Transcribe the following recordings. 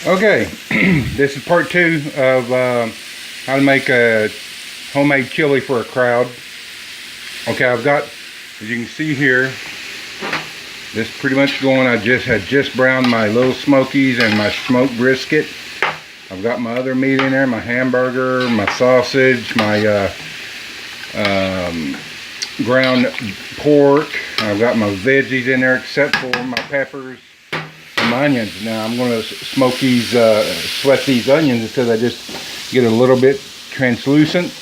Okay, this is part 2 of how to make a homemade chili for a crowd. Okay, I've got, as you can see here, this pretty much going. I had just browned my little smokies and my smoked brisket. I've got my other meat in there, my hamburger, my sausage, my ground pork. I've got my veggies in there except for my peppers and my onions. Now I'm going to smoke these, sweat these onions until they just get a little bit translucent.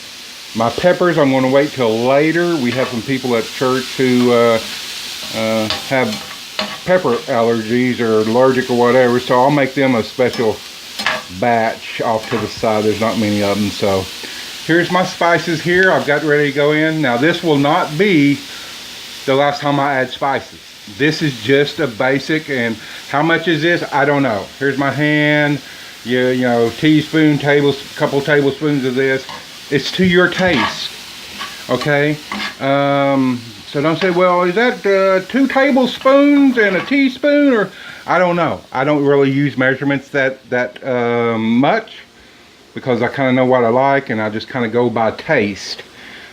My peppers I'm going to wait till later. We have some people at church who have pepper allergies or allergic or whatever, so I'll make them a special batch off to the side. There's not many of them. So here's my spices here. I've got ready to go in. Now this will not be the last time I add spices. This is just a basic, and how much is this? I don't know. Here's my hand. You know, teaspoon, couple tablespoons of this. It's to your taste. Okay. So don't say, well, is that 2 tablespoons and a teaspoon, or I don't know. I don't really use measurements that much, because I kind of know what I like, and I just kind of go by taste.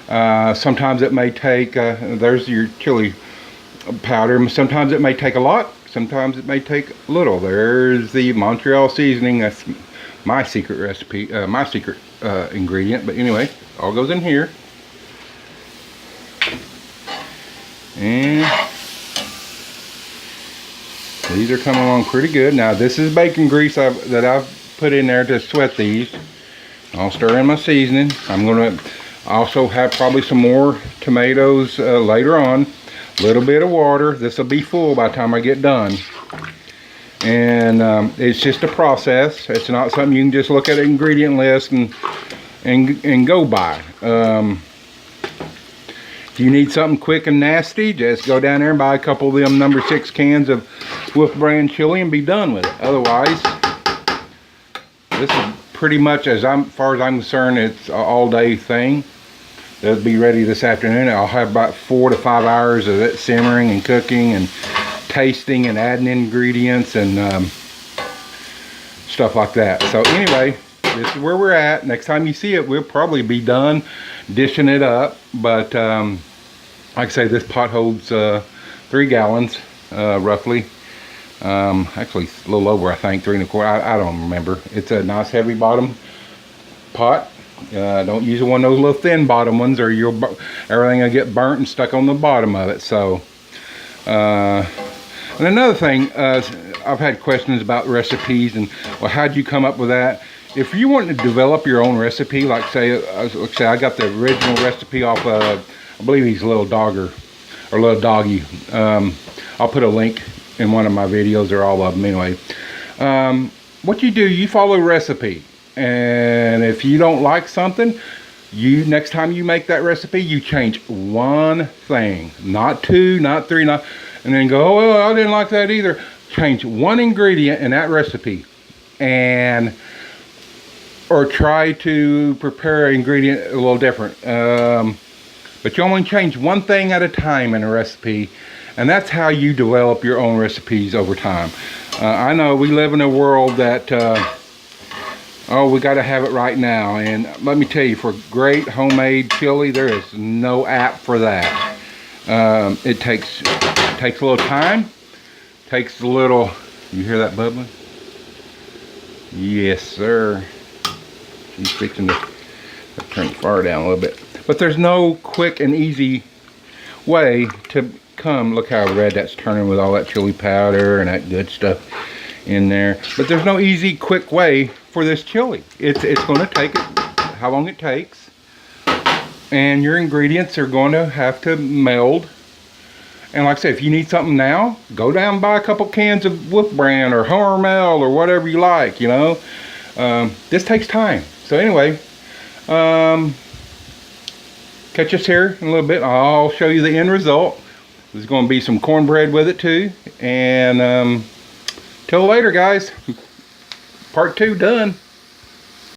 Sometimes it may take, there's your chili powder. Sometimes it may take a lot. Sometimes it may take little. There's the Montreal seasoning. That's my secret recipe, my secret ingredient. But anyway, all goes in here. And these are coming along pretty good. Now this is bacon grease that I've put in there to sweat these. I'll stir in my seasoning. I'm going to also have probably some more tomatoes later on. A little bit of water. This will be full by the time I get done. And it's just a process. It's not something you can just look at an ingredient list and go by. If you need something quick and nasty, just go down there and buy a couple of them number 6 cans of Wolf brand chili and be done with it. Otherwise, this is pretty much, as far as I'm concerned, it's an all-day thing. They'll be ready this afternoon. I'll have about 4 to 5 hours of it simmering and cooking and tasting and adding ingredients and stuff like that. So anyway, this is where we're at. Next time you see it, we'll probably be done dishing it up. But like I say, this pot holds 3 gallons roughly. Actually a little over, I think, 3 1/4. I don't remember. It's a nice heavy bottom pot. Don't use one of those little thin bottom ones, or everything will get burnt and stuck on the bottom of it. So and another thing, I've had questions about recipes and, well, how'd you come up with that? If you want to develop your own recipe, like say I got the original recipe off of, I believe he's a little dogger or little doggy. I'll put a link in one of my videos, or all of them anyway. What you do, you follow a recipe. And if you don't like something, next time you make that recipe, you change one thing, not 2, not 3, and then go, oh, well, I didn't like that either. Change one ingredient in that recipe, or try to prepare an ingredient a little different. But you only change one thing at a time in a recipe, and that's how you develop your own recipes over time. I know we live in a world that oh, we got to have it right now, and let me tell you, for great homemade chili, there is no app for that. It takes a little time, takes a little, you hear that bubbling? Yes, sir. She's fixing to turn the fire down a little bit. But there's no quick and easy way to come. Look how red that's turning with all that chili powder and that good stuff in there. But there's no easy, quick way for this chili. It's going to take how long it takes, and your ingredients are going to have to meld. And like I said, if you need something now, go down and buy a couple cans of Wolf brand or Hormel or whatever you like, you know. This takes time. So anyway, catch us here in a little bit. I'll show you the end result. There's going to be some cornbread with it too. And till later, guys. Part 2 done.